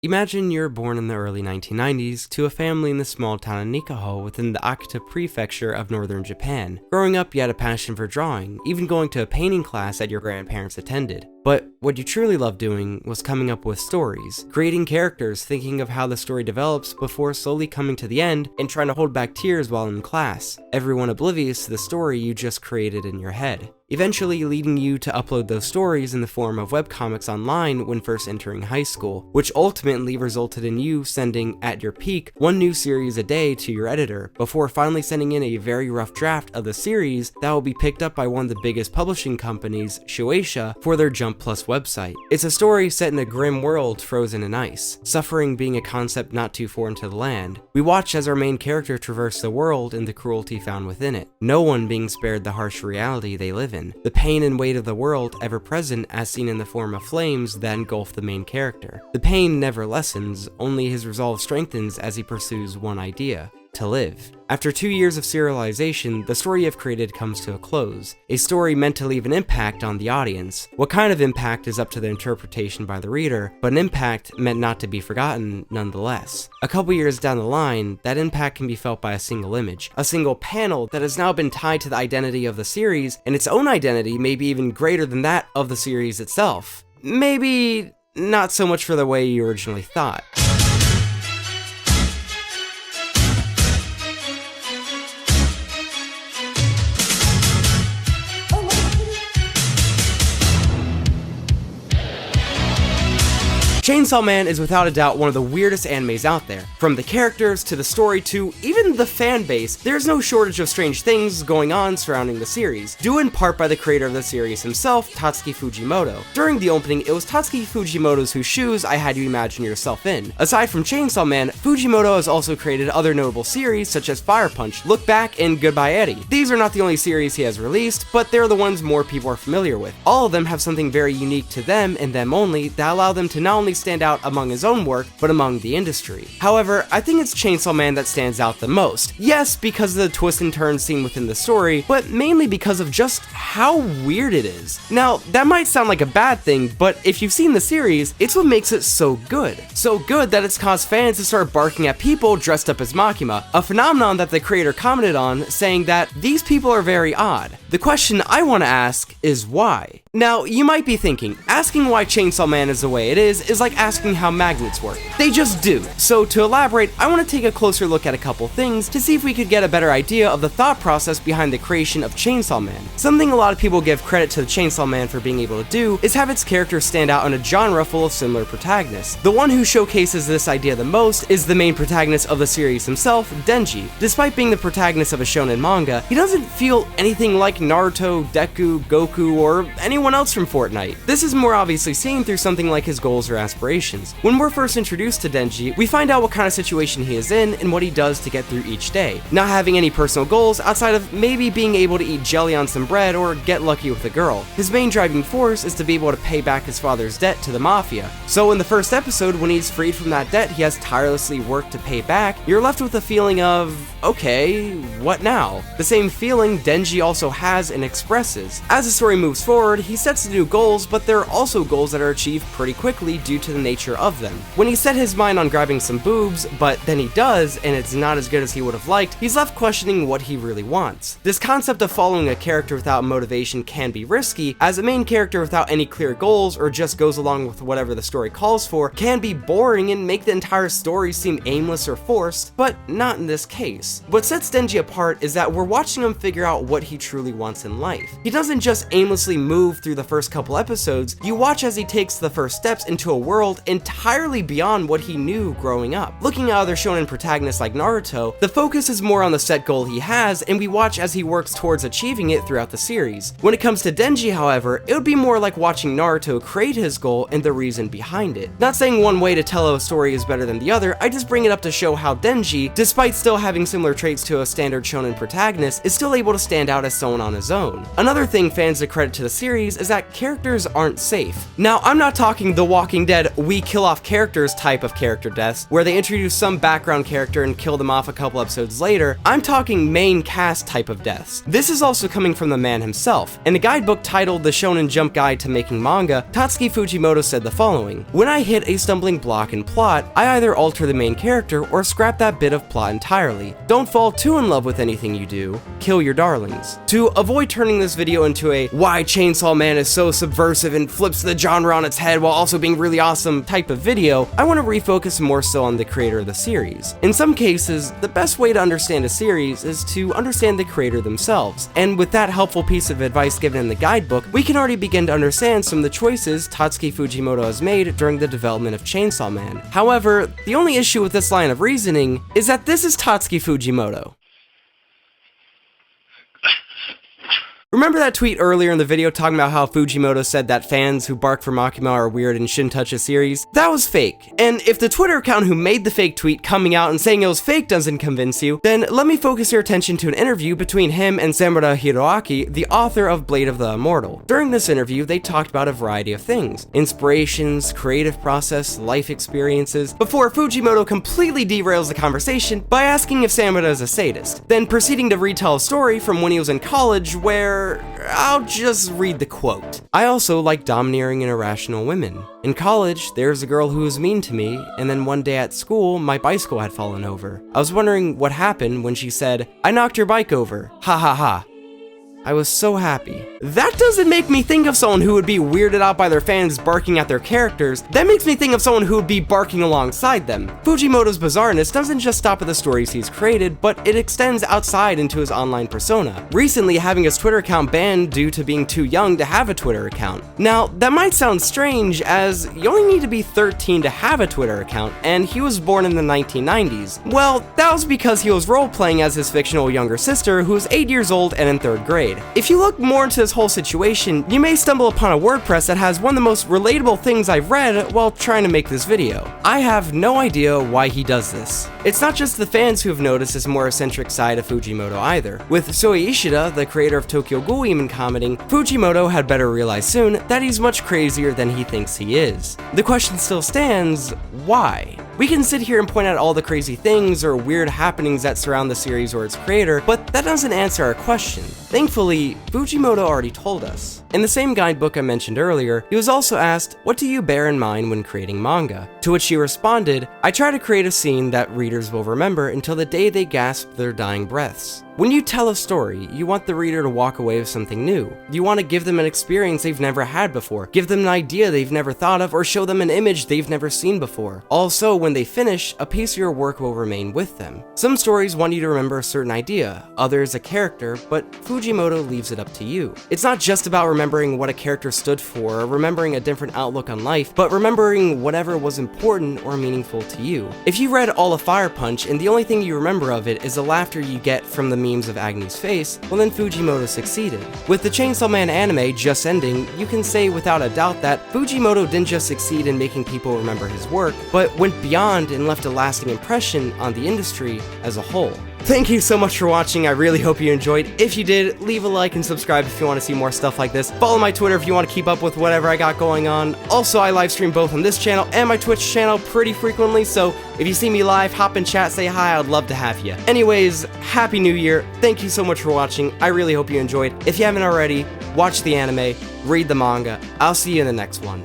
Imagine you're born in the early 1990s to a family in the small town of Nikaho within the Akita prefecture of northern Japan. Growing up, you had a passion for drawing, even going to a painting class that your grandparents attended. But what you truly loved doing was coming up with stories, creating characters, thinking of how the story develops before slowly coming to the end, and trying to hold back tears while in class, everyone oblivious to the story you just created in your head. Eventually leading you to upload those stories in the form of webcomics online when first entering high school, which ultimately resulted in you sending, at your peak, one new series a day to your editor, before finally sending in a very rough draft of the series that will be picked up by one of the biggest publishing companies, Shueisha, for their Jump Plus website. It's a story set in a grim world frozen in ice, suffering being a concept not too foreign to the land. We watch as our main character traverse the world and the cruelty found within it, no one being spared the harsh reality they live in. The pain and weight of the world ever present as seen in the form of flames that engulf the main character. The pain never lessens, only his resolve strengthens as he pursues one idea: to live. After 2 years of serialization, the story I've created comes to a close. A story meant to leave an impact on the audience. What kind of impact is up to the interpretation by the reader, but an impact meant not to be forgotten nonetheless. A couple years down the line, that impact can be felt by a single image, a single panel that has now been tied to the identity of the series, and its own identity may be even greater than that of the series itself. Maybe not so much for the way you originally thought. Chainsaw Man is without a doubt one of the weirdest animes out there. From the characters, to the story, to even the fan base, there's no shortage of strange things going on surrounding the series, due in part by the creator of the series himself, Tatsuki Fujimoto. During the opening, it was Tatsuki Fujimoto's whose shoes I had you imagine yourself in. Aside from Chainsaw Man, Fujimoto has also created other notable series such as Fire Punch, Look Back, and Goodbye Eddie. These are not the only series he has released, but they're the ones more people are familiar with. All of them have something very unique to them and them only that allow them to not only stand out among his own work, but among the industry. However, I think it's Chainsaw Man that stands out the most. Yes, because of the twists and turns seen within the story, but mainly because of just how weird it is. Now, that might sound like a bad thing, but if you've seen the series, it's what makes it so good. So good that it's caused fans to start barking at people dressed up as Makima, a phenomenon that the creator commented on, saying that these people are very odd. The question I want to ask is why? Now, you might be thinking, asking why Chainsaw Man is the way it is like asking how magnets work. They just do. So to elaborate, I want to take a closer look at a couple things to see if we could get a better idea of the thought process behind the creation of Chainsaw Man. Something a lot of people give credit to the Chainsaw Man for being able to do is have its characters stand out in a genre full of similar protagonists. The one who showcases this idea the most is the main protagonist of the series himself, Denji. Despite being the protagonist of a shonen manga, he doesn't feel anything like Naruto, Deku, Goku, or anyone else from Fortnite. This is more obviously seen through something like his goals or aspirations. When we're first introduced to Denji, we find out what kind of situation he is in and what he does to get through each day, not having any personal goals outside of maybe being able to eat jelly on some bread or get lucky with a girl. His main driving force is to be able to pay back his father's debt to the mafia. So in the first episode, when he's freed from that debt he has tirelessly worked to pay back, you're left with a feeling of, okay, what now? The same feeling Denji also has and expresses. As the story moves forward, he sets new goals, but there are also goals that are achieved pretty quickly due to the nature of them. When he set his mind on grabbing some boobs, but then he does, and it's not as good as he would have liked, he's left questioning what he really wants. This concept of following a character without motivation can be risky, as a main character without any clear goals or just goes along with whatever the story calls for can be boring and make the entire story seem aimless or forced, but not in this case. What sets Denji apart is that we're watching him figure out what he truly wants in life. He doesn't just aimlessly move through the first couple episodes, you watch as he takes the first steps into a world entirely beyond what he knew growing up. Looking at other shonen protagonists like Naruto, the focus is more on the set goal he has, and we watch as he works towards achieving it throughout the series. When it comes to Denji, however, it would be more like watching Naruto create his goal and the reason behind it. Not saying one way to tell a story is better than the other, I just bring it up to show how Denji, despite still having similar traits to a standard shonen protagonist, is still able to stand out as someone on his own. Another thing fans accredit to the series is that characters aren't safe. Now, I'm not talking The Walking Dead we kill off characters type of character deaths, where they introduce some background character and kill them off a couple episodes later. I'm talking main cast type of deaths. This is also coming from the man himself. In a guidebook titled The Shonen Jump Guide to Making Manga, Tatsuki Fujimoto said the following: "When I hit a stumbling block in plot, I either alter the main character or scrap that bit of plot entirely. Don't fall too in love with anything you do. Kill your darlings." To avoid turning this video into a why Chainsaw Man is so subversive and flips the genre on its head while also being really awesome type of video, I want to refocus more so on the creator of the series. In some cases, the best way to understand a series is to understand the creator themselves, and with that helpful piece of advice given in the guidebook, we can already begin to understand some of the choices Tatsuki Fujimoto has made during the development of Chainsaw Man. However, the only issue with this line of reasoning is that this is Tatsuki Fujimoto. Remember that tweet earlier in the video talking about how Fujimoto said that fans who bark for Makima are weird and shouldn't touch a series? That was fake. And if the Twitter account who made the fake tweet coming out and saying it was fake doesn't convince you, then let me focus your attention to an interview between him and Samura Hiroaki, the author of Blade of the Immortal. During this interview, they talked about a variety of things: inspirations, creative process, life experiences, before Fujimoto completely derails the conversation by asking if Samura is a sadist, then proceeding to retell a story from when he was in college where I'll just read the quote. "I also like domineering and irrational women. In college, there was a girl who was mean to me, and then one day at school, my bicycle had fallen over. I was wondering what happened when she said, 'I knocked your bike over. Ha ha ha.' I was so happy." That doesn't make me think of someone who would be weirded out by their fans barking at their characters. That makes me think of someone who would be barking alongside them. Fujimoto's bizarreness doesn't just stop at the stories he's created, but it extends outside into his online persona, recently having his Twitter account banned due to being too young to have a Twitter account. Now, that might sound strange, as you only need to be 13 to have a Twitter account, and he was born in the 1990s. Well, that was because he was role-playing as his fictional younger sister, who was 8 years old and in 3rd grade. If you look more into this whole situation, you may stumble upon a WordPress that has one of the most relatable things I've read while trying to make this video. I have no idea why he does this. It's not just the fans who have noticed this more eccentric side of Fujimoto either. With Soe Ishida, the creator of Tokyo Ghoul, even commenting, "Fujimoto had better realize soon that he's much crazier than he thinks he is." The question still stands, why? We can sit here and point out all the crazy things or weird happenings that surround the series or its creator, but that doesn't answer our question. Thankfully, Fujimoto already told us. In the same guidebook I mentioned earlier, he was also asked, "What do you bear in mind when creating manga?" To which he responded, "I try to create a scene that readers will remember until the day they gasp their dying breaths." When you tell a story, you want the reader to walk away with something new. You want to give them an experience they've never had before, give them an idea they've never thought of, or show them an image they've never seen before. Also, when they finish, a piece of your work will remain with them. Some stories want you to remember a certain idea, others a character, but Fujimoto leaves it up to you. It's not just about remembering what a character stood for, or remembering a different outlook on life, but remembering whatever was important or meaningful to you. If you read All of Fire Punch and the only thing you remember of it is the laughter you get from the memes of Agni's face, well then Fujimoto succeeded. With the Chainsaw Man anime just ending, you can say without a doubt that Fujimoto didn't just succeed in making people remember his work, but went beyond and left a lasting impression on the industry as a whole. Thank you so much for watching, I really hope you enjoyed. If you did, leave a like and subscribe if you want to see more stuff like this. Follow my Twitter if you want to keep up with whatever I got going on. Also, I live stream both on this channel and my Twitch channel pretty frequently, so if you see me live, hop in chat, say hi, I'd love to have you. Anyways, Happy New Year, thank you so much for watching, I really hope you enjoyed. If you haven't already, watch the anime, read the manga. I'll see you in the next one.